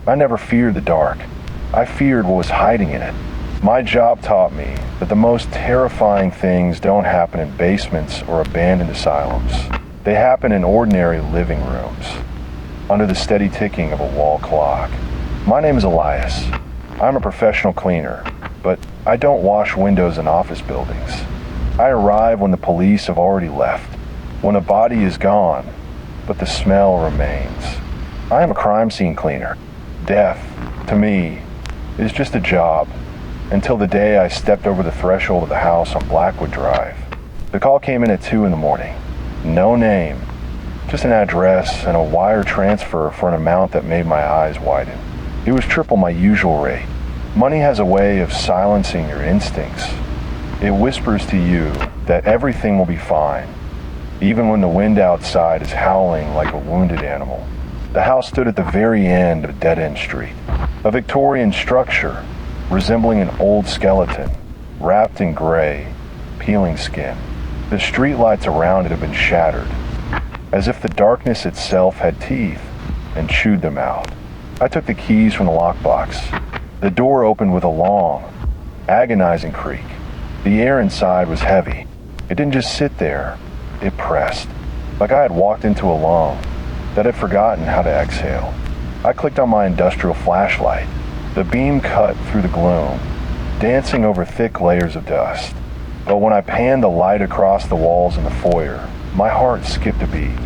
I never feared the dark. I feared what was hiding in it. My job taught me that the most terrifying things don't happen in basements or abandoned asylums. They happen in ordinary living rooms, under the steady ticking of a wall clock. My name is Elias. I'm a professional cleaner, but I don't wash windows in office buildings. I arrive when the police have already left, when a body is gone, but the smell remains. I am a crime scene cleaner. Death, to me, is just a job, until the day I stepped over the threshold of the house on Blackwood Drive. The call came in at 2 in the morning. No name, just an address and a wire transfer for an amount that made my eyes widen. It was triple my usual rate. Money has a way of silencing your instincts. It whispers to you that everything will be fine, even when the wind outside is howling like a wounded animal. The house stood at the very end of a dead-end street, a Victorian structure resembling an old skeleton, wrapped in gray, peeling skin. The streetlights around it had been shattered, as if the darkness itself had teeth and chewed them out. I took the keys from the lockbox. The door opened with a long, agonizing creak. The air inside was heavy. It didn't just sit there, it pressed, like I had walked into a lung that had forgotten how to exhale. I clicked on my industrial flashlight. The beam cut through the gloom, dancing over thick layers of dust. But when I panned the light across the walls in the foyer, my heart skipped a beat.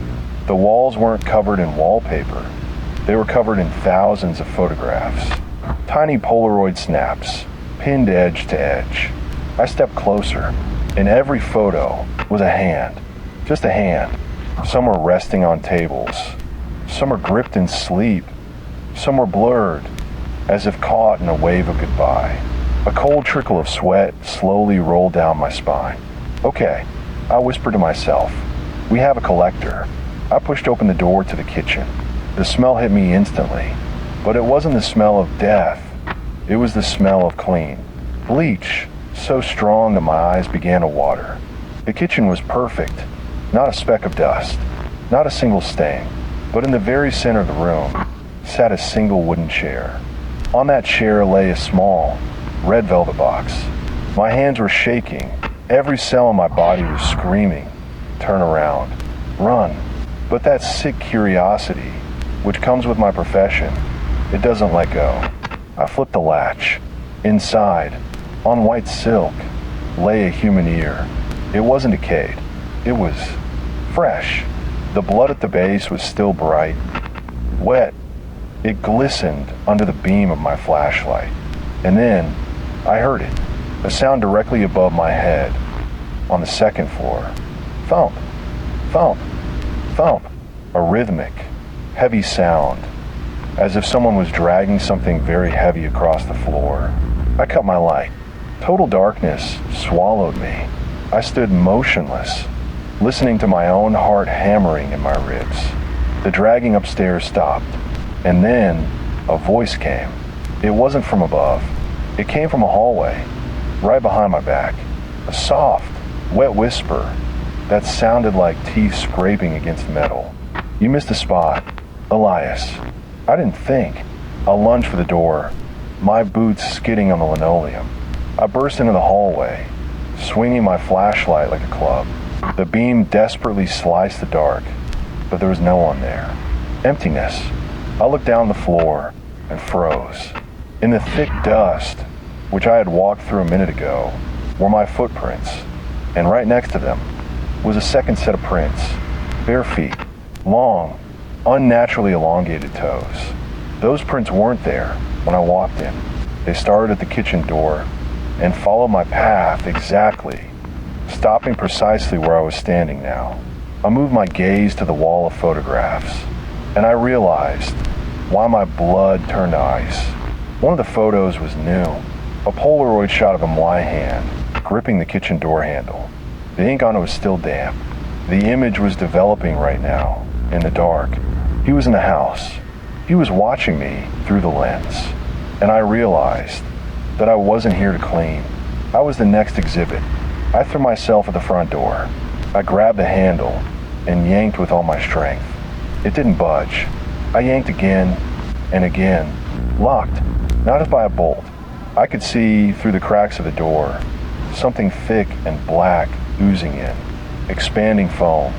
The walls weren't covered in wallpaper. They were covered in thousands of photographs. Tiny Polaroid snaps, pinned edge to edge. I stepped closer. In every photo was a hand. Just a hand. Some were resting on tables. Some were gripped in sleep. Some were blurred, as if caught in a wave of goodbye. A cold trickle of sweat slowly rolled down my spine. Okay, I whispered to myself. We have a collector. I pushed open the door to the kitchen. The smell hit me instantly, but it wasn't the smell of death. It was the smell of clean. Bleach, so strong that my eyes began to water. The kitchen was perfect. Not a speck of dust, not a single stain, but in the very center of the room sat a single wooden chair. On that chair lay a small, red velvet box. My hands were shaking. Every cell in my body was screaming, turn around, run. But that sick curiosity, which comes with my profession, it doesn't let go. I flipped the latch. Inside, on white silk, lay a human ear. It wasn't decayed. It was fresh. The blood at the base was still bright, wet. It glistened under the beam of my flashlight. And then I heard it, a sound directly above my head, on the second floor. Thump, thump, thump. A rhythmic, heavy sound, as if someone was dragging something very heavy across the floor. I cut my light. Total darkness swallowed me. I stood motionless, listening to my own heart hammering in my ribs. The dragging upstairs stopped, and then a voice came. It wasn't from above. It came from a hallway, right behind my back. A soft, wet whisper that sounded like teeth scraping against metal. You missed a spot, Elias. I didn't think. I lunged for the door, my boots skidding on the linoleum. I burst into the hallway, swinging my flashlight like a club. The beam desperately sliced the dark, but there was no one there. Emptiness. I looked down the floor and froze. In the thick dust, which I had walked through a minute ago, were my footprints, and right next to them was a second set of prints. Bare feet, long, unnaturally elongated toes. Those prints weren't there when I walked in. They started at the kitchen door and followed my path exactly, stopping precisely where I was standing now. I moved my gaze to the wall of photographs, and I realized why my blood turned to ice. One of the photos was new, a Polaroid shot of him lie-hand, gripping the kitchen door handle. The ink on it was still damp. The image was developing right now, in the dark. He was in the house. He was watching me through the lens, and I realized that I wasn't here to clean. I was the next exhibit. I threw myself at the front door. I grabbed the handle and yanked with all my strength. It didn't budge. I yanked again and again. Locked, not as by a bolt. I could see through the cracks of the door, something thick and black oozing in, expanding foam,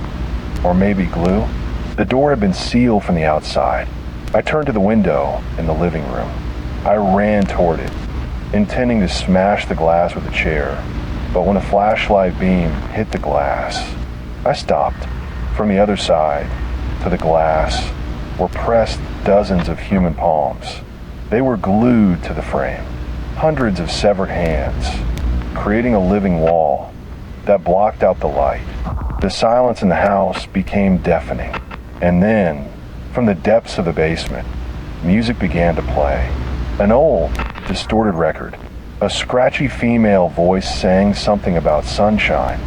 or maybe glue. The door had been sealed from the outside. I turned to the window in the living room. I ran toward it, intending to smash the glass with a chair, but when a flashlight beam hit the glass, I stopped. From the other side to the glass were pressed dozens of human palms. They were glued to the frame, hundreds of severed hands, creating a living wall that blocked out the light. The silence in the house became deafening, and then, from the depths of the basement, music began to play. An old, distorted record. A scratchy female voice sang something about sunshine,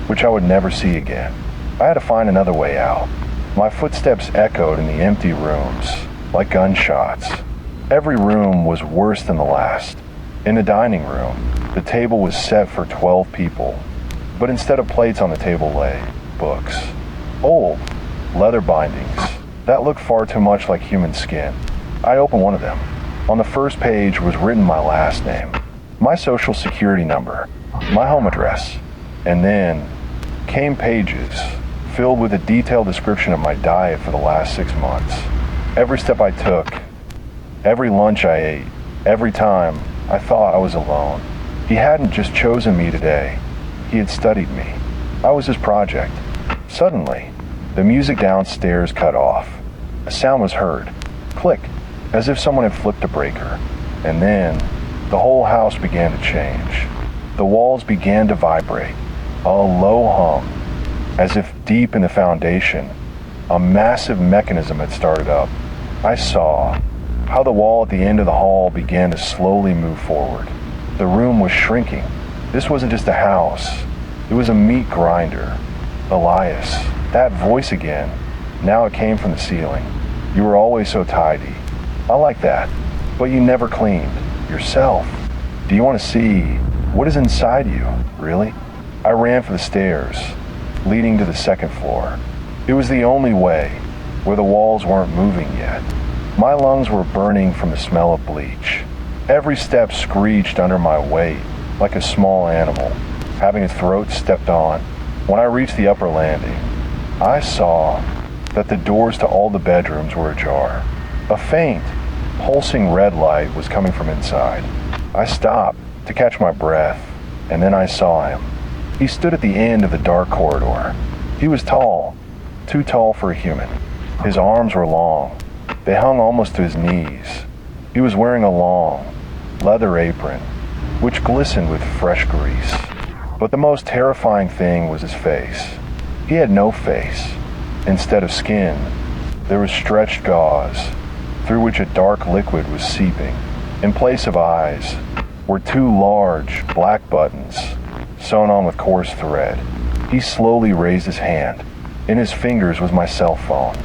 which I would never see again. I had to find another way out. My footsteps echoed in the empty rooms, like gunshots. Every room was worse than the last. In the dining room, the table was set for 12 people, but instead of plates on the table lay books. Old, leather bindings that looked far too much like human skin. I opened one of them. On the first page was written my last name, my social security number, my home address, and then came pages filled with a detailed description of my diet for the last 6 months. Every step I took, every lunch I ate, every time I thought I was alone. He hadn't just chosen me today, he had studied me. I was his project. Suddenly, the music downstairs cut off. A sound was heard. Click, as if someone had flipped a breaker. And then, the whole house began to change. The walls began to vibrate. A low hum, as if deep in the foundation, a massive mechanism had started up. I saw how the wall at the end of the hall began to slowly move forward. The room was shrinking. This wasn't just a house. It was a meat grinder. Elias, that voice again. Now it came from the ceiling. You were always so tidy. I like that. But you never cleaned. Yourself. Do you want to see what is inside you, really? I ran for the stairs, leading to the second floor. It was the only way, where the walls weren't moving yet. My lungs were burning from the smell of bleach. Every step screeched under my weight, like a small animal, having its throat stepped on. When I reached the upper landing, I saw that the doors to all the bedrooms were ajar. A faint, pulsing red light was coming from inside. I stopped to catch my breath, and then I saw him. He stood at the end of the dark corridor. He was tall, too tall for a human. His arms were long. They hung almost to his knees. He was wearing a long, leather apron, which glistened with fresh grease. But the most terrifying thing was his face. He had no face. Instead of skin, there was stretched gauze, through which a dark liquid was seeping. In place of eyes were 2 large, black buttons, sewn on with coarse thread. He slowly raised his hand. In his fingers was my cell phone.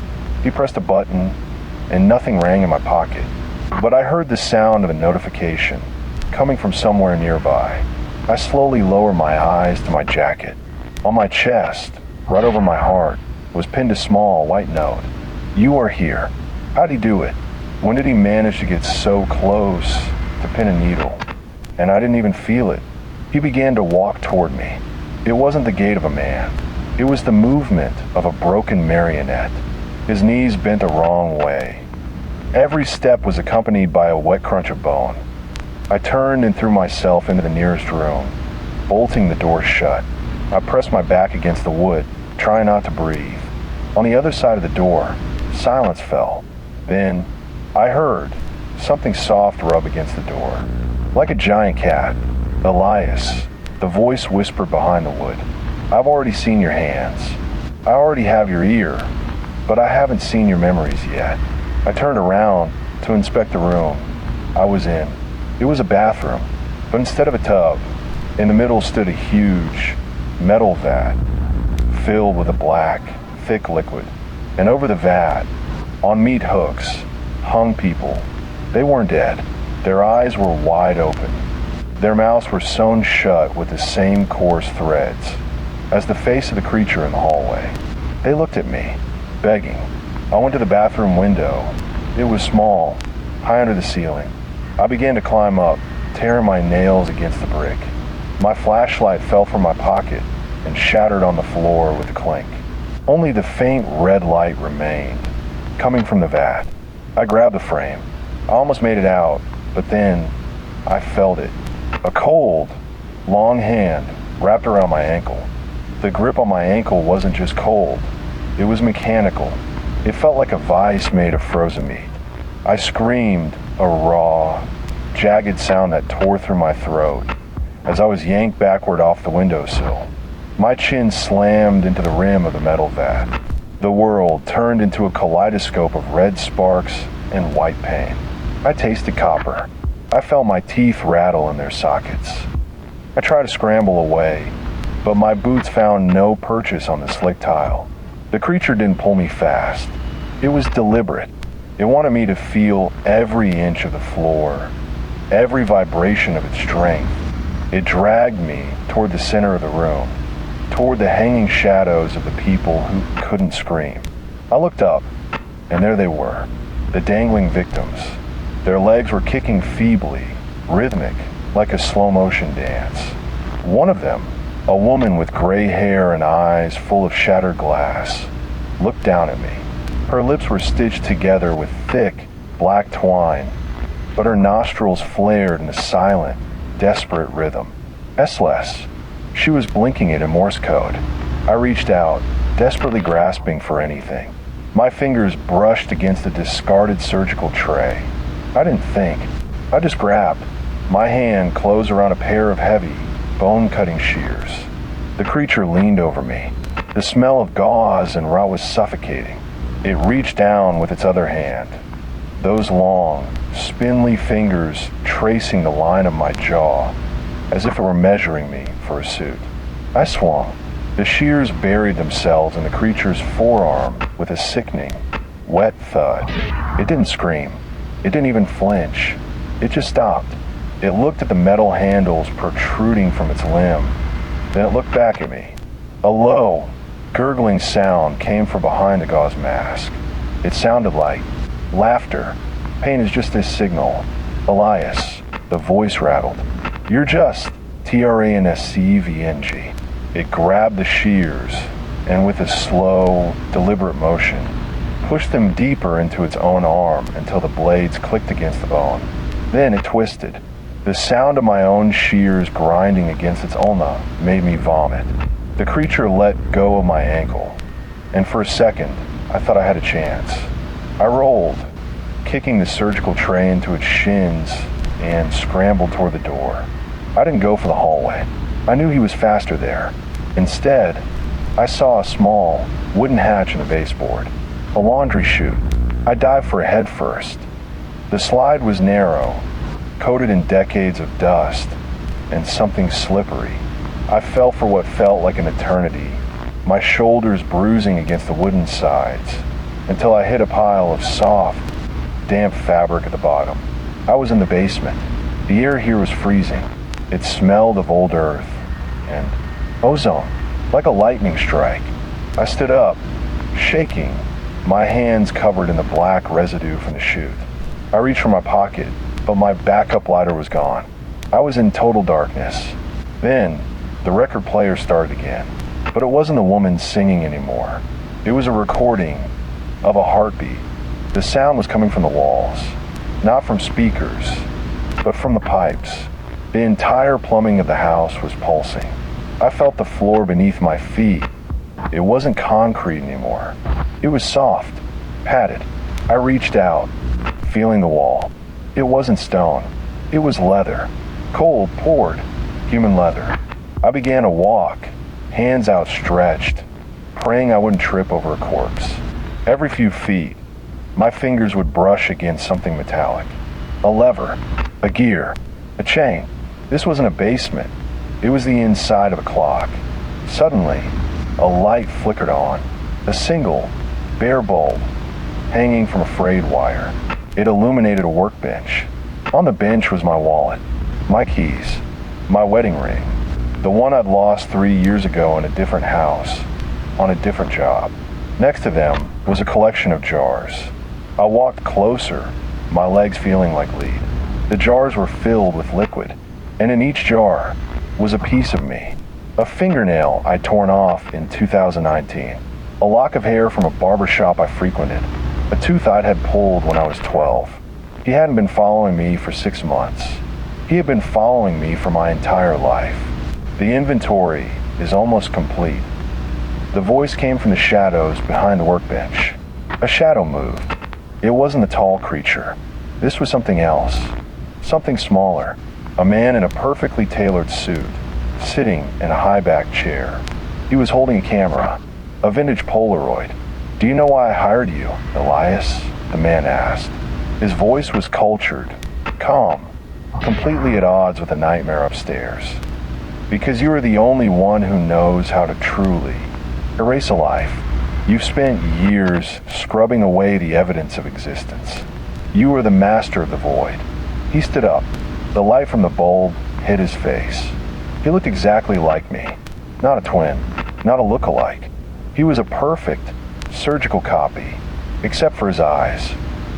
He pressed a button, and nothing rang in my pocket. But I heard the sound of a notification, coming from somewhere nearby. I slowly lowered my eyes to my jacket. On my chest, right over my heart, was pinned a small white note. You are here. How'd he do it? When did he manage to get so close to pin a needle? And I didn't even feel it. He began to walk toward me. It wasn't the gait of a man. It was the movement of a broken marionette. His knees bent the wrong way. Every step was accompanied by a wet crunch of bone. I turned and threw myself into the nearest room, bolting the door shut. I pressed my back against the wood, trying not to breathe. On the other side of the door, silence fell. Then, I heard something soft rub against the door. Like a giant cat. Elias, the voice whispered behind the wood. I've already seen your hands. I already have your ear, but I haven't seen your memories yet. I turned around to inspect the room I was in. It was a bathroom, but instead of a tub, in the middle stood a huge metal vat filled with a black, thick liquid. And over the vat, on meat hooks, hung people. They weren't dead. Their eyes were wide open. Their mouths were sewn shut with the same coarse threads as the face of the creature in the hallway. They looked at me, begging. I went to the bathroom window. It was small, high under the ceiling. I began to climb up, tearing my nails against the brick. My flashlight fell from my pocket and shattered on the floor with a clink. Only the faint red light remained, coming from the vat. I grabbed the frame. I almost made it out, but then I felt it. A cold, long hand wrapped around my ankle. The grip on my ankle wasn't just cold, it was mechanical. It felt like a vice made of frozen meat. I screamed, a raw, jagged sound that tore through my throat as I was yanked backward off the windowsill. My chin slammed into the rim of the metal vat. The world turned into a kaleidoscope of red sparks and white pain. I tasted copper. I felt my teeth rattle in their sockets. I tried to scramble away, but my boots found no purchase on the slick tile. The creature didn't pull me fast. It was deliberate. It wanted me to feel every inch of the floor, every vibration of its strength. It dragged me toward the center of the room, toward the hanging shadows of the people who couldn't scream. I looked up, and there they were, the dangling victims. Their legs were kicking feebly, rhythmic, like a slow-motion dance. One of them, a woman with gray hair and eyes full of shattered glass, looked down at me. Her lips were stitched together with thick, black twine, but her nostrils flared in a silent, desperate rhythm. S-less. She was blinking it in Morse code. I reached out, desperately grasping for anything. My fingers brushed against a discarded surgical tray. I didn't think. I just grabbed. My hand closed around a pair of heavy, bone-cutting shears. The creature leaned over me. The smell of gauze and rot was suffocating. It reached down with its other hand, those long, spindly fingers tracing the line of my jaw, as if it were measuring me for a suit. I swung. The shears buried themselves in the creature's forearm with a sickening, wet thud. It didn't scream. It didn't even flinch. It just stopped. It looked at the metal handles protruding from its limb. Then it looked back at me. A low, gurgling sound came from behind the gauze mask. It sounded like laughter. Pain is just this signal. Elias, the voice rattled. You're just Transcvng. It grabbed the shears and with a slow, deliberate motion, pushed them deeper into its own arm until the blades clicked against the bone. Then it twisted. The sound of my own shears grinding against its ulna made me vomit. The creature let go of my ankle, and for a second, I thought I had a chance. I rolled, kicking the surgical tray into its shins, and scrambled toward the door. I didn't go for the hallway. I knew he was faster there. Instead, I saw a small, wooden hatch in the baseboard, a laundry chute. I dived for it head first. The slide was narrow, coated in decades of dust, and something slippery. I fell for what felt like an eternity, my shoulders bruising against the wooden sides, until I hit a pile of soft, damp fabric at the bottom. I was in the basement. The air here was freezing. It smelled of old earth and ozone, like a lightning strike. I stood up, shaking, my hands covered in the black residue from the chute. I reached for my pocket, but my backup lighter was gone. I was in total darkness. Then, the record player started again, but it wasn't the woman singing anymore. It was a recording of a heartbeat. The sound was coming from the walls, not from speakers, but from the pipes. The entire plumbing of the house was pulsing. I felt the floor beneath my feet. It wasn't concrete anymore. It was soft, padded. I reached out, feeling the wall. It wasn't stone. It was leather. Cold, poured, human leather. I began to walk, hands outstretched, praying I wouldn't trip over a corpse. Every few feet, my fingers would brush against something metallic. A lever, a gear, a chain. This wasn't a basement. It was the inside of a clock. Suddenly, a light flickered on. A single, bare bulb, hanging from a frayed wire. It illuminated a workbench. On the bench was my wallet, my keys, my wedding ring, the one I'd lost 3 years ago in a different house, on a different job. Next to them was a collection of jars. I walked closer, my legs feeling like lead. The jars were filled with liquid, and in each jar was a piece of me. A fingernail I'd torn off in 2019, a lock of hair from a barber shop I frequented, a tooth I'd had pulled when I was 12. He hadn't been following me for 6 months. He had been following me for my entire life. The inventory is almost complete. The voice came from the shadows behind the workbench. A shadow moved. It wasn't a tall creature. This was something else. Something smaller. A man in a perfectly tailored suit, sitting in a high-backed chair. He was holding a camera, a vintage Polaroid. "Do you know why I hired you, Elias?" the man asked. His voice was cultured, calm, completely at odds with the nightmare upstairs. "Because you are the only one who knows how to truly erase a life. You've spent years scrubbing away the evidence of existence. You are the master of the void." He stood up. The light from the bulb hit his face. He looked exactly like me. Not a twin, not a look-alike. He was a perfect, surgical copy, except for his eyes.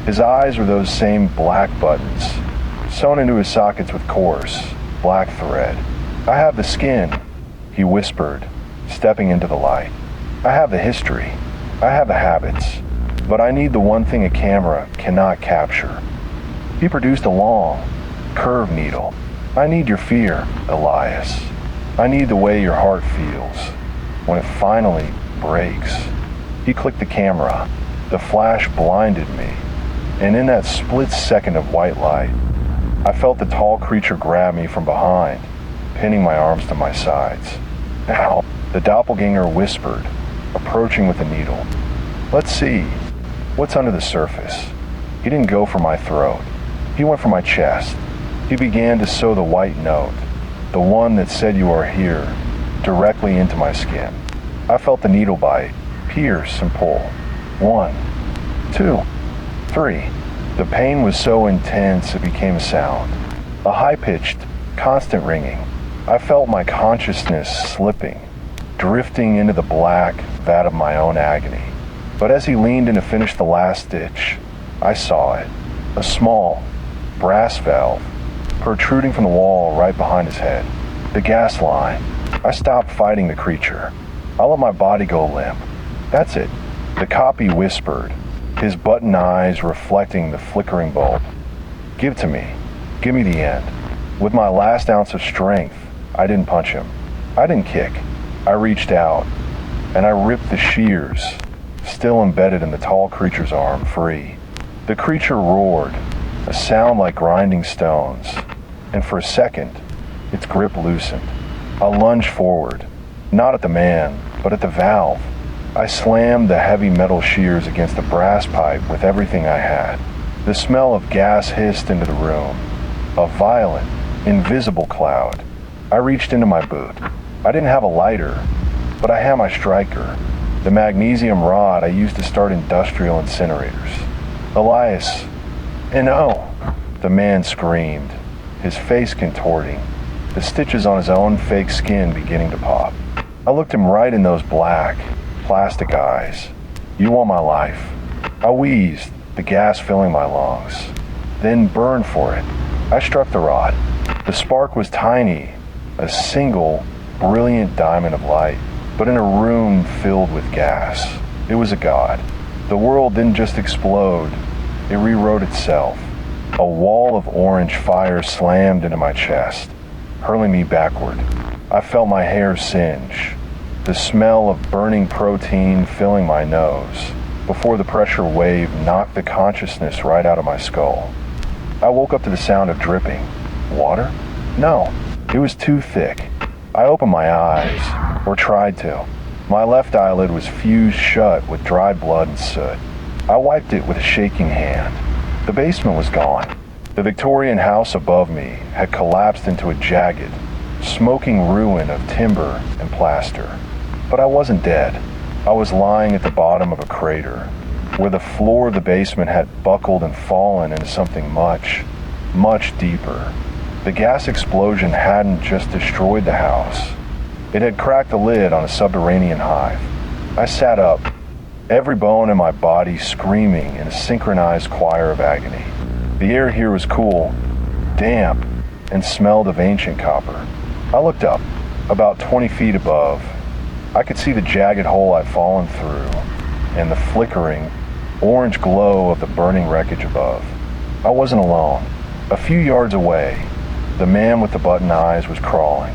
His eyes were those same black buttons, sewn into his sockets with coarse, black thread. "I have the skin," he whispered, stepping into the light. "I have the history. I have the habits. But I need the one thing a camera cannot capture." He produced a long, curved needle. "I need your fear, Elias. I need the way your heart feels when it finally breaks." He clicked the camera. The flash blinded me, and in that split second of white light, I felt the tall creature grab me from behind, pinning my arms to my sides. "Now," the doppelganger whispered, approaching with the needle. "Let's see what's under the surface." He didn't go for my throat. He went for my chest. He began to sew the white note, the one that said "you are here," directly into my skin. I felt the needle bite, pierce and pull. 1, 2, 3. The pain was so intense it became a sound. A high-pitched, constant ringing. I felt my consciousness slipping, drifting into the black vat of my own agony. But as he leaned in to finish the last stitch, I saw it. A small, brass valve, protruding from the wall right behind his head. The gas line. I stopped fighting the creature. I let my body go limp. "That's it," the copy whispered, his button eyes reflecting the flickering bulb. "Give it to me. Give me the end." With my last ounce of strength, I didn't punch him. I didn't kick. I reached out, and I ripped the shears, still embedded in the tall creature's arm, free. The creature roared, a sound like grinding stones, and for a second, its grip loosened. I lunged forward, not at the man, but at the valve. I slammed the heavy metal shears against the brass pipe with everything I had. The smell of gas hissed into the room, a violent, invisible cloud. I reached into my boot. I didn't have a lighter, but I had my striker, the magnesium rod I used to start industrial incinerators. "Elias, no!" the man screamed, his face contorting, the stitches on his own fake skin beginning to pop. I looked him right in those black, plastic eyes. "You want my life." I wheezed, the gas filling my lungs. Then burned for it. I struck the rod. The spark was tiny, a single, brilliant diamond of light, but in a room filled with gas. It was a god. The world didn't just explode, it rewrote itself. A wall of orange fire slammed into my chest, hurling me backward. I felt my hair singe, the smell of burning protein filling my nose, before the pressure wave knocked the consciousness right out of my skull. I woke up to the sound of dripping. Water? No, it was too thick. I opened my eyes, or tried to. My left eyelid was fused shut with dried blood and soot. I wiped it with a shaking hand. The basement was gone. The Victorian house above me had collapsed into a jagged, smoking ruin of timber and plaster. But I wasn't dead. I was lying at the bottom of a crater, where the floor of the basement had buckled and fallen into something much, much deeper. The gas explosion hadn't just destroyed the house. It had cracked the lid on a subterranean hive. I sat up, every bone in my body screaming in a synchronized choir of agony. The air here was cool, damp, and smelled of ancient copper. I looked up, about 20 feet above. I could see the jagged hole I'd fallen through and the flickering, orange glow of the burning wreckage above. I wasn't alone. A few yards away, the man with the button eyes was crawling.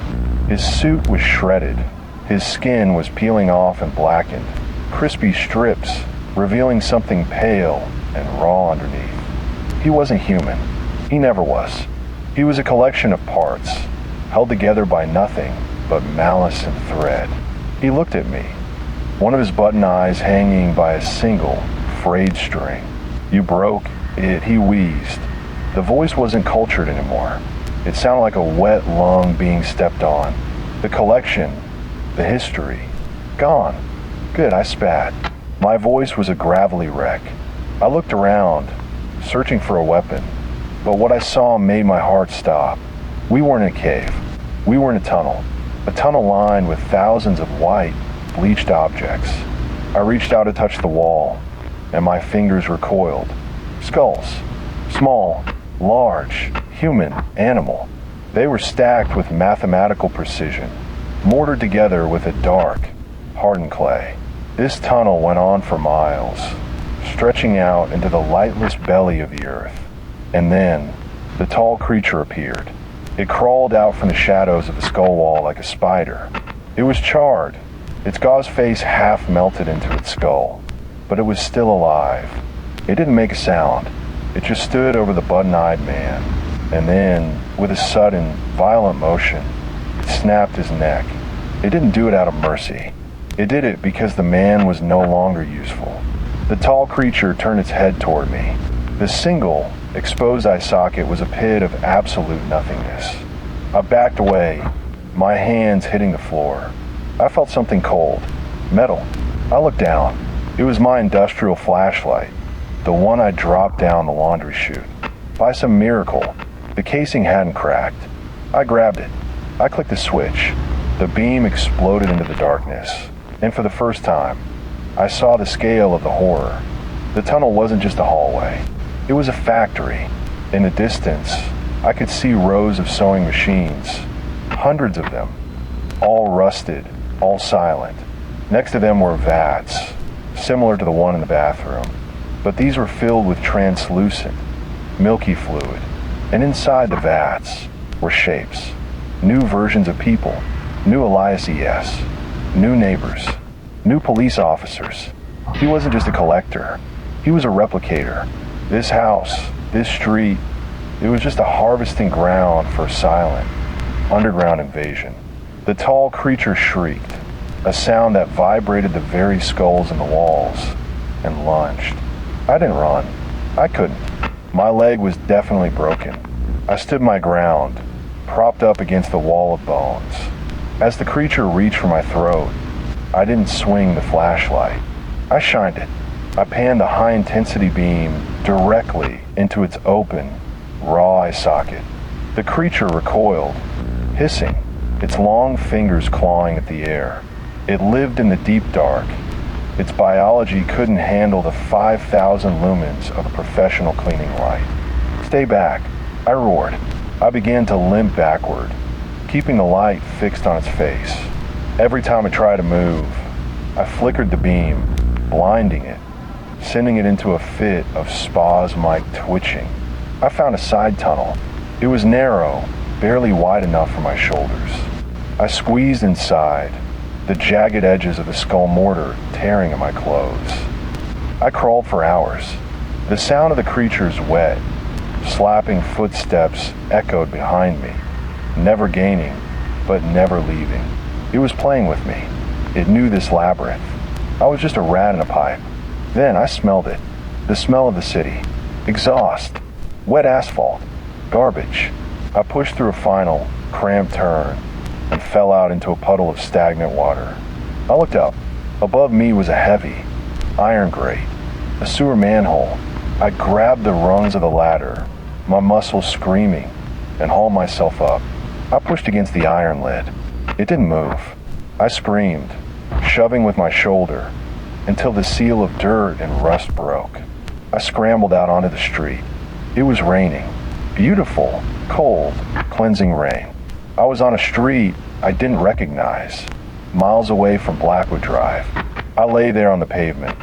His suit was shredded. His skin was peeling off and blackened, crispy strips revealing something pale and raw underneath. He wasn't human. He never was. He was a collection of parts, held together by nothing but malice and thread. He looked at me, one of his button eyes hanging by a single, frayed string. "You broke it," he wheezed. The voice wasn't cultured anymore. It sounded like a wet lung being stepped on. The collection, the history, gone. Good, I spat. My voice was a gravelly wreck. I looked around, searching for a weapon, but what I saw made my heart stop. We weren't in a cave. We were in a tunnel lined with thousands of white, bleached objects. I reached out to touch the wall, and my fingers recoiled. Skulls. Small, large, human, animal. They were stacked with mathematical precision, mortared together with a dark, hardened clay. This tunnel went on for miles, stretching out into the lightless belly of the earth. And then, the tall creature appeared. It crawled out from the shadows of the skull wall like a spider. It was charred, its gauze face half melted into its skull, but it was still alive. It didn't make a sound. It just stood over the button-eyed man, and then, with a sudden, violent motion, it snapped his neck. It didn't do it out of mercy. It did it because the man was no longer useful. The tall creature turned its head toward me. The single, exposed eye socket was a pit of absolute nothingness. I backed away, my hands hitting the floor. I felt something cold, metal. I looked down. It was my industrial flashlight, the one I dropped down the laundry chute. By some miracle, the casing hadn't cracked. I grabbed it. I clicked the switch. The beam exploded into the darkness, and for the first time, I saw the scale of the horror. The tunnel wasn't just a hallway. It was a factory. In the distance, I could see rows of sewing machines, hundreds of them, all rusted, all silent. Next to them were vats, similar to the one in the bathroom, but these were filled with translucent, milky fluid, and inside the vats were shapes, new versions of people, new Elias E.S., new neighbors, new police officers. He wasn't just a collector, he was a replicator. This house, this street, it was just a harvesting ground for a silent, underground invasion. The tall creature shrieked, a sound that vibrated the very skulls in the walls, and lunged. I didn't run. I couldn't. My leg was definitely broken. I stood my ground, propped up against the wall of bones. As the creature reached for my throat, I didn't swing the flashlight. I shined it. I panned the high-intensity beam directly into its open, raw eye socket. The creature recoiled, hissing, its long fingers clawing at the air. It lived in the deep dark. Its biology couldn't handle the 5,000 lumens of a professional cleaning light. "Stay back," I roared. I began to limp backward, keeping the light fixed on its face. Every time I tried to move, I flickered the beam, blinding it, sending it into a fit of spasm-like twitching. I found a side tunnel. It was narrow, barely wide enough for my shoulders. I squeezed inside, the jagged edges of the skull mortar tearing at my clothes. I crawled for hours. The sound of the creature's wet, slapping footsteps echoed behind me, never gaining, but never leaving. It was playing with me. It knew this labyrinth. I was just a rat in a pipe. Then I smelled it. The smell of the city. Exhaust. Wet asphalt. Garbage. I pushed through a final, cramped turn and fell out into a puddle of stagnant water. I looked up. Above me was a heavy, iron grate. A sewer manhole. I grabbed the rungs of the ladder, my muscles screaming, and hauled myself up. I pushed against the iron lid. It didn't move. I screamed, shoving with my shoulder, until the seal of dirt and rust broke. I scrambled out onto the street. It was raining. Beautiful, cold, cleansing rain. I was on a street I didn't recognize, miles away from Blackwood Drive. I lay there on the pavement,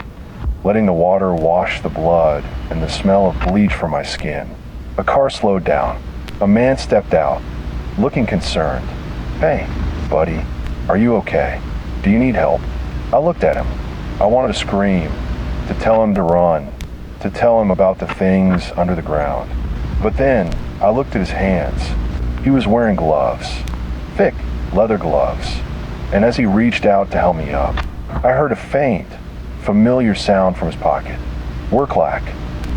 letting the water wash the blood and the smell of bleach from my skin. A car slowed down. A man stepped out, looking concerned. "Hey, buddy, are you okay? Do you need help?" I looked at him. I wanted to scream, to tell him to run, to tell him about the things under the ground. But then I looked at his hands. He was wearing gloves, thick leather gloves, and as he reached out to help me up, I heard a faint, familiar sound from his pocket. Work-lack,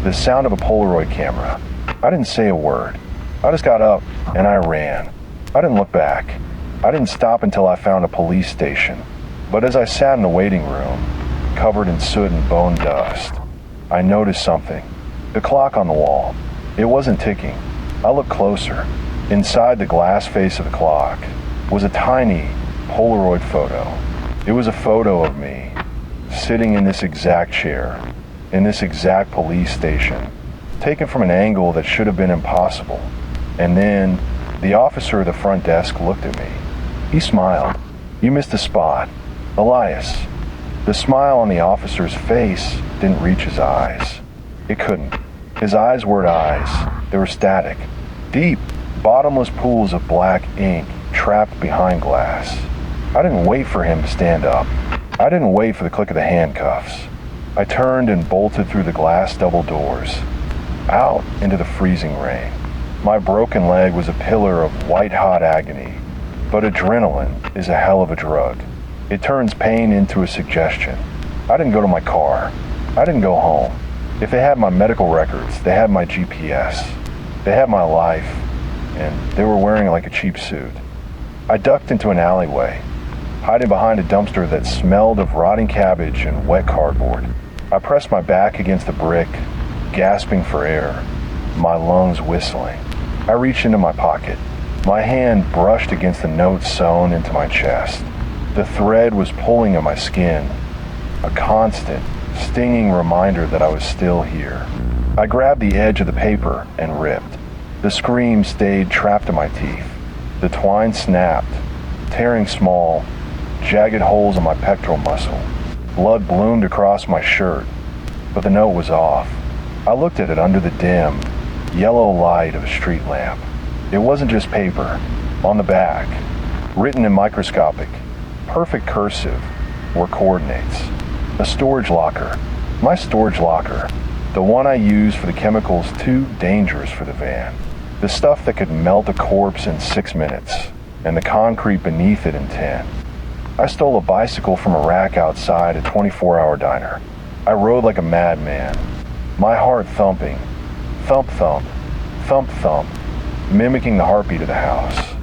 the sound of a Polaroid camera. I didn't say a word. I just got up and I ran. I didn't look back. I didn't stop until I found a police station. But as I sat in the waiting room, covered in soot and bone dust, I noticed something. The clock on the wall. It wasn't ticking. I looked closer. Inside the glass face of the clock was a tiny Polaroid photo. It was a photo of me, sitting in this exact chair, in this exact police station, taken from an angle that should have been impossible. And then the officer at the front desk looked at me. He smiled. "You missed a spot. Elias." The smile on the officer's face didn't reach his eyes. It couldn't. His eyes weren't eyes. They were static. Deep, bottomless pools of black ink trapped behind glass. I didn't wait for him to stand up. I didn't wait for the click of the handcuffs. I turned and bolted through the glass double doors, out into the freezing rain. My broken leg was a pillar of white-hot agony, but adrenaline is a hell of a drug. It turns pain into a suggestion. I didn't go to my car. I didn't go home. If they had my medical records, they had my GPS. They had my life, and they were wearing it like a cheap suit. I ducked into an alleyway, hiding behind a dumpster that smelled of rotting cabbage and wet cardboard. I pressed my back against the brick, gasping for air, my lungs whistling. I reached into my pocket. My hand brushed against the note sewn into my chest. The thread was pulling at my skin, a constant, stinging reminder that I was still here. I grabbed the edge of the paper and ripped. The scream stayed trapped in my teeth. The twine snapped, tearing small, jagged holes in my pectoral muscle. Blood bloomed across my shirt, but the note was off. I looked at it under the dim, yellow light of a street lamp. It wasn't just paper. On the back, written in microscopic, perfect cursive, were coordinates. A storage locker. My storage locker. The one I used for the chemicals too dangerous for the van. The stuff that could melt a corpse in 6 minutes, and the concrete beneath it in 10. I stole a bicycle from a rack outside a 24-hour diner. I rode like a madman, my heart thumping. Thump, thump, thump, thump, mimicking the heartbeat of the house.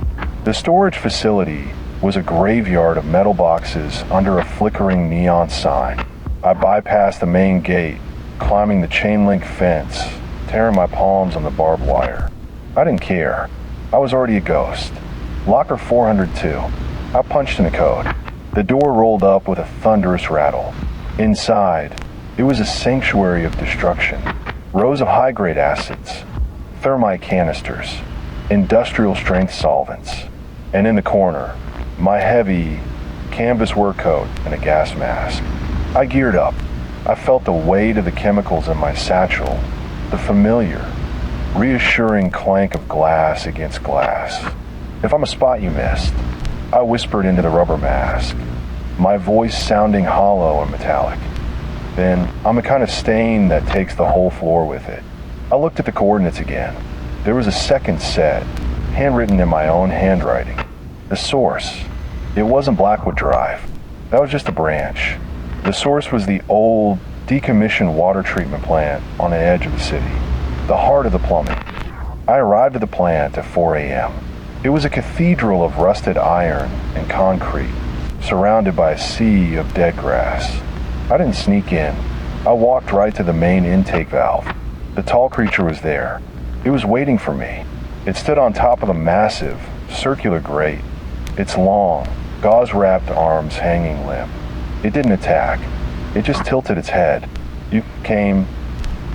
The storage facility was a graveyard of metal boxes under a flickering neon sign. I bypassed the main gate, climbing the chain-link fence, tearing my palms on the barbed wire. I didn't care. I was already a ghost. Locker 402. I punched in the code. The door rolled up with a thunderous rattle. Inside, it was a sanctuary of destruction. Rows of high-grade acids, thermite canisters, industrial-strength solvents. And in the corner, my heavy canvas work coat and a gas mask. I geared up. I felt the weight of the chemicals in my satchel, the familiar, reassuring clank of glass against glass. "If I'm a spot you missed," I whispered into the rubber mask, my voice sounding hollow and metallic. "Then I'm the kind of stain that takes the whole floor with it." I looked at the coordinates again. There was a second set, handwritten in my own handwriting. The source. It wasn't Blackwood Drive. That was just a branch. The source was the old, decommissioned water treatment plant on the edge of the city, the heart of the plumbing. I arrived at the plant at 4 a.m. It was a cathedral of rusted iron and concrete, surrounded by a sea of dead grass. I didn't sneak in. I walked right to the main intake valve. The tall creature was there. It was waiting for me. It stood on top of a massive, circular grate, its long, gauze-wrapped arms hanging limp. It didn't attack. It just tilted its head. "You came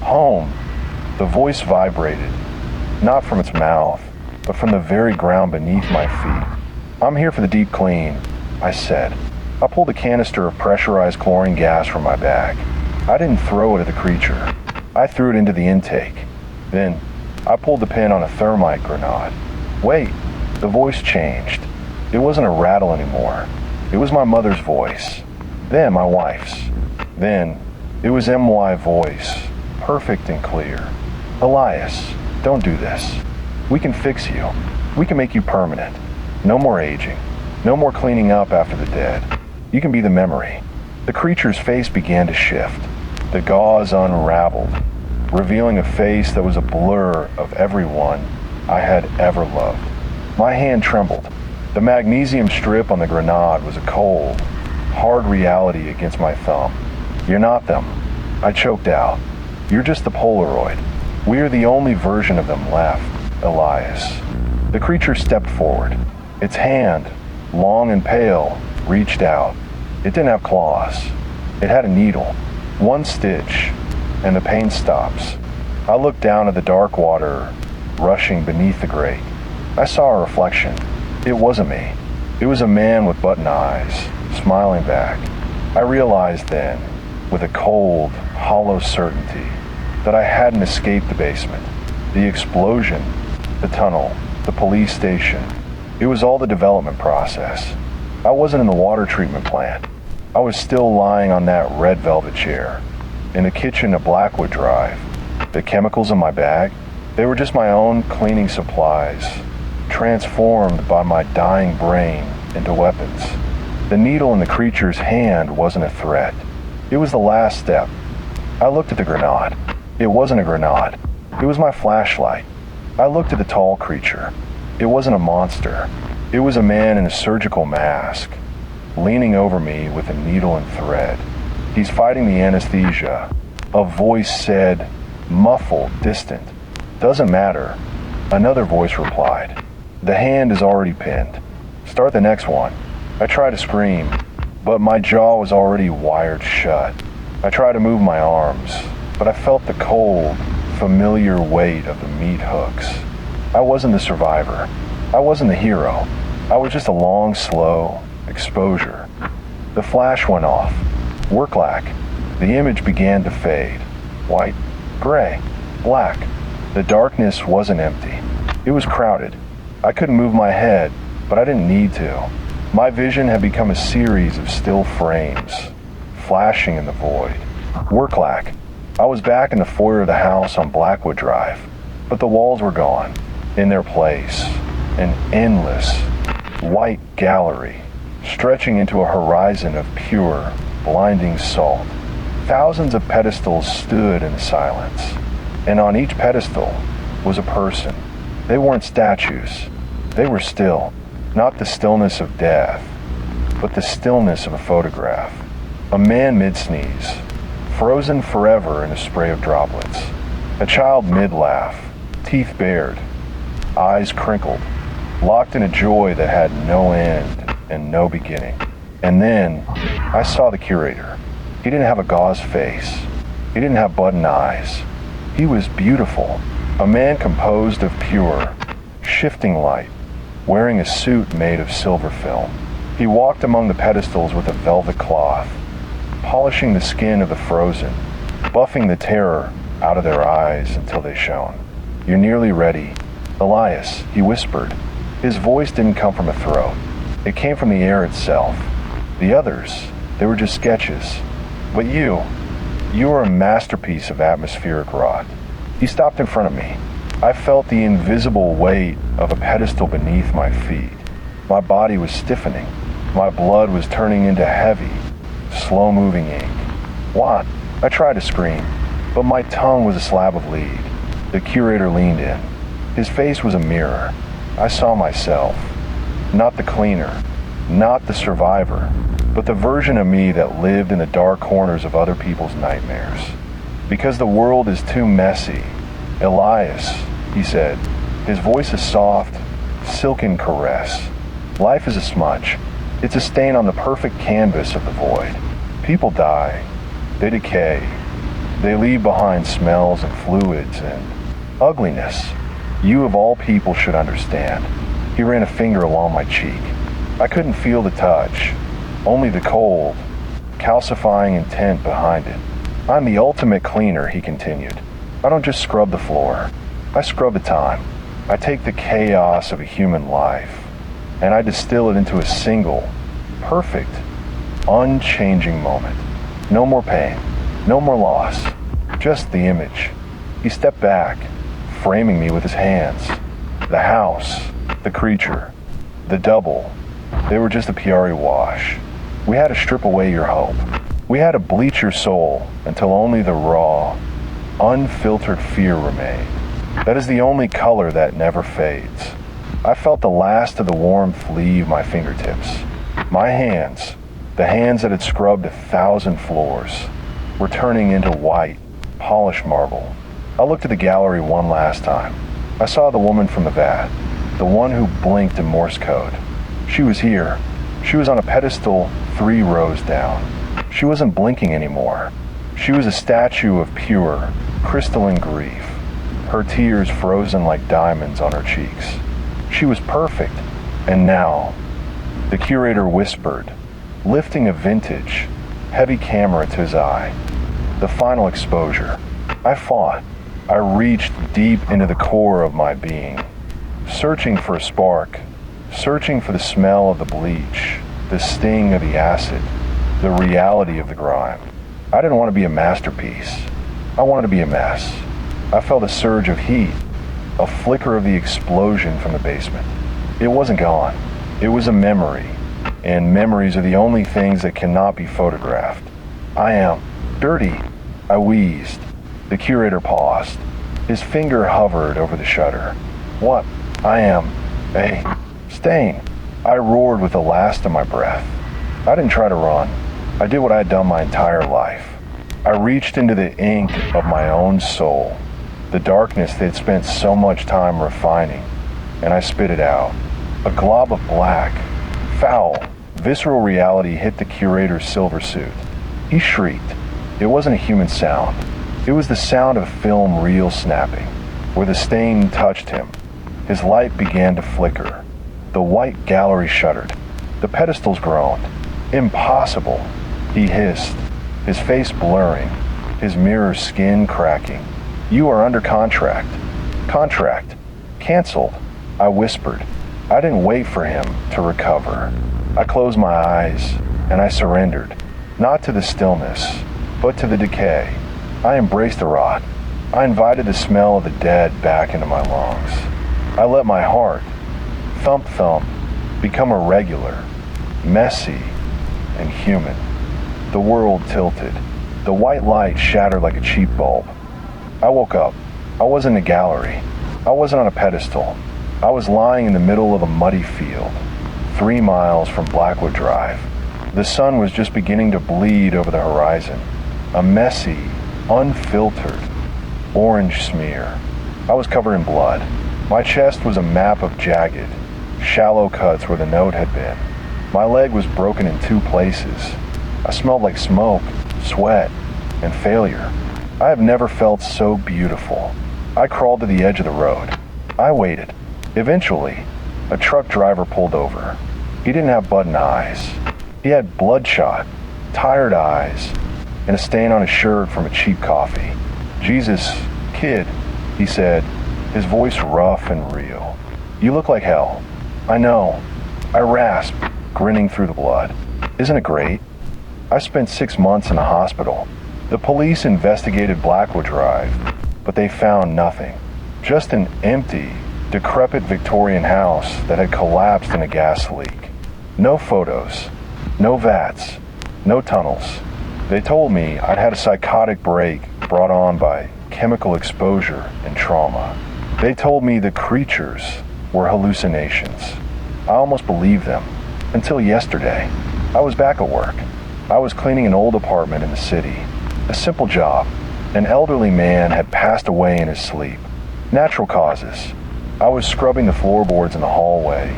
home," The voice vibrated, not from its mouth, but from the very ground beneath my feet. "I'm here for the deep clean," I said. I pulled a canister of pressurized chlorine gas from my bag. I didn't throw it at the creature. I threw it into the intake. Then, I pulled the pin on a thermite grenade. Wait, the voice changed. It wasn't a rattle anymore. It was my mother's voice. Then my wife's. Then, it was MY voice, perfect and clear. "Elias, don't do this. We can fix you. We can make you permanent. No more aging. No more cleaning up after the dead. You can be the memory." The creature's face began to shift. The gauze unraveled, revealing a face that was a blur of everyone I had ever loved. My hand trembled. The magnesium strip on the grenade was a cold, hard reality against my thumb. "You're not them," I choked out. "You're just the Polaroid. We're the only version of them left, Elias." The creature stepped forward. Its hand, long and pale, reached out. It didn't have claws. It had a needle. One stitch, and the pain stops. I looked down at the dark water rushing beneath the grate. I saw a reflection. It wasn't me. It was a man with button eyes, smiling back. I realized then, with a cold, hollow certainty, that I hadn't escaped the basement. The explosion, the tunnel, the police station. It was all the development process. I wasn't in the water treatment plant. I was still lying on that red velvet chair, in the kitchen at Blackwood Drive. The chemicals in my bag, they were just my own cleaning supplies, transformed by my dying brain into weapons. The needle in the creature's hand wasn't a threat. It was the last step. I looked at the grenade. It wasn't a grenade. It was my flashlight. I looked at the tall creature. It wasn't a monster. It was a man in a surgical mask, leaning over me with a needle and thread. "He's fighting the anesthesia." A voice said, muffled, distant. "Doesn't matter." Another voice replied, "The hand is already pinned. Start the next one." I tried to scream, but my jaw was already wired shut. I tried to move my arms, but I felt the cold, familiar weight of the meat hooks. I wasn't the survivor. I wasn't the hero. I was just a long, slow exposure. The flash went off. Worklack. The image began to fade. White, gray, black. The darkness wasn't empty. It was crowded. I couldn't move my head, but I didn't need to. My vision had become a series of still frames, flashing in the void. Worklack. I was back in the foyer of the house on Blackwood Drive, but the walls were gone. In their place, an endless, white gallery, stretching into a horizon of pure, blinding salt. Thousands of pedestals stood in silence, and on each pedestal was a person. They weren't statues. They were still, not the stillness of death, but the stillness of a photograph. A man mid-sneeze, frozen forever in a spray of droplets. A child mid-laugh, teeth bared, eyes crinkled, locked in a joy that had no end and no beginning. And then I saw the curator. He didn't have a gauze face. He didn't have button eyes. He was beautiful, a man composed of pure, shifting light, wearing a suit made of silver film. He walked among the pedestals with a velvet cloth, polishing the skin of the frozen, buffing the terror out of their eyes until they shone. "You're nearly ready. Elias," he whispered. His voice didn't come from a throat. It came from the air itself. The others, they were just sketches. But you are a masterpiece of atmospheric rot. He stopped in front of me. I felt the invisible weight of a pedestal beneath my feet. My body was stiffening. My blood was turning into heavy, slow-moving ink. "What?" I tried to scream, but my tongue was a slab of lead. The curator leaned in. His face was a mirror. I saw myself. Not the cleaner, not the survivor, but the version of me that lived in the dark corners of other people's nightmares. "Because the world is too messy. Elias," he said, his voice a soft, silken caress. "Life is a smudge. It's a stain on the perfect canvas of the void. People die. They decay. They leave behind smells and fluids, and Ugliness. You of all people should understand. He ran a finger along my cheek. I couldn't feel the touch, only the cold, calcifying intent behind it. I'm the ultimate cleaner, he continued. I don't just scrub the floor. I scrub the time. I take the chaos of a human life, and I distill it into a single, perfect, unchanging moment. No more pain, no more loss, just the image. He stepped back, framing me with his hands. The house, the creature, the double, they were just a PRE wash. We had to strip away your hope. We had to bleach your soul until only the raw, unfiltered fear remained. That is the only color that never fades. I felt the last of the warmth leave my fingertips. My hands, the hands that had scrubbed 1,000 floors, were turning into white, polished marble. I looked at the gallery one last time. I saw the woman from the vat, the one who blinked in Morse code. She was here. She was on a pedestal 3 rows down. She wasn't blinking anymore. She was a statue of pure, crystalline grief, her tears frozen like diamonds on her cheeks. She was perfect. And now, the curator whispered, lifting a vintage, heavy camera to his eye. The final exposure. I fought. I reached deep into the core of my being, searching for a spark, searching for the smell of the bleach, the sting of the acid, the reality of the grime. I didn't want to be a masterpiece. I wanted to be a mess. I felt a surge of heat, a flicker of the explosion from the basement. It wasn't gone. It was a memory, and memories are the only things that cannot be photographed. I am dirty, I wheezed. The curator paused. His finger hovered over the shutter. What? I am a stain. I roared with the last of my breath. I didn't try to run. I did what I had done my entire life. I reached into the ink of my own soul, the darkness they had spent so much time refining, and I spit it out. A glob of black, foul, visceral reality hit the curator's silver suit. He shrieked. It wasn't a human sound. It was the sound of film reel snapping. Where the stain touched him, his light began to flicker. The white gallery shuddered. The pedestals groaned. Impossible, he hissed, his face blurring, his mirror skin cracking. You are under contract. Contract. Canceled, I whispered. I didn't wait for him to recover. I closed my eyes, and I surrendered, not to the stillness, but to the decay. I embraced the rot. I invited the smell of the dead back into my lungs. I let my heart, thump thump, become irregular, messy, and human. The world tilted. The white light shattered like a cheap bulb. I woke up. I wasn't in a gallery. I wasn't on a pedestal. I was lying in the middle of a muddy field, 3 miles from Blackwood Drive. The sun was just beginning to bleed over the horizon. A messy, unfiltered, orange smear. I was covered in blood. My chest was a map of jagged, shallow cuts where the note had been. My leg was broken in 2 places. I smelled like smoke, sweat, and failure. I have never felt so beautiful. I crawled to the edge of the road. I waited. Eventually, a truck driver pulled over. He didn't have button eyes. He had bloodshot, tired eyes, and a stain on his shirt from a cheap coffee. Jesus, kid, he said, his voice rough and real. You look like hell. I know. I rasped, grinning through the blood. Isn't it great? I spent 6 months in a hospital. The police investigated Blackwood Drive, but they found nothing. Just an empty, decrepit Victorian house that had collapsed in a gas leak. No photos, no vats, no tunnels. They told me I'd had a psychotic break brought on by chemical exposure and trauma. They told me the creatures were hallucinations. I almost believed them, until yesterday. I was back at work. I was cleaning an old apartment in the city. A simple job. An elderly man had passed away in his sleep. Natural causes. I was scrubbing the floorboards in the hallway,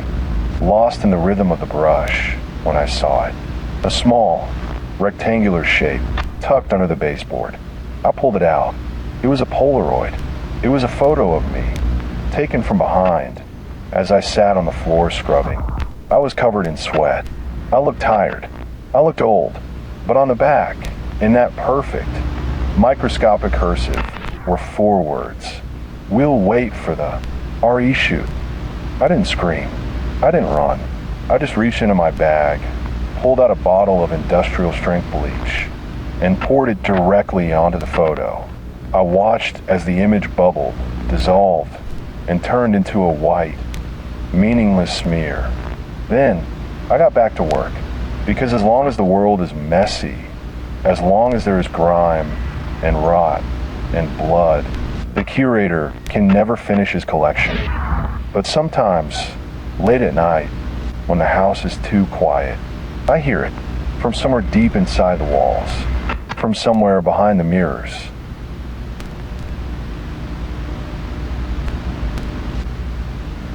lost in the rhythm of the brush, when I saw it. A small, rectangular shape tucked under the baseboard. I pulled it out. It was a Polaroid. It was a photo of me, taken from behind, as I sat on the floor scrubbing. I was covered in sweat. I looked tired. I looked old. But on the back, in that perfect, microscopic cursive, were 4 words. We'll wait for the RE shoot. I didn't scream. I didn't run. I just reached into my bag, pulled out a bottle of industrial strength bleach, and poured it directly onto the photo. I watched as the image bubbled, dissolved, and turned into a white, meaningless smear. Then, I got back to work, because as long as the world is messy, as long as there is grime and rot and blood, the curator can never finish his collection. But sometimes, late at night, when the house is too quiet, I hear it from somewhere deep inside the walls, from somewhere behind the mirrors.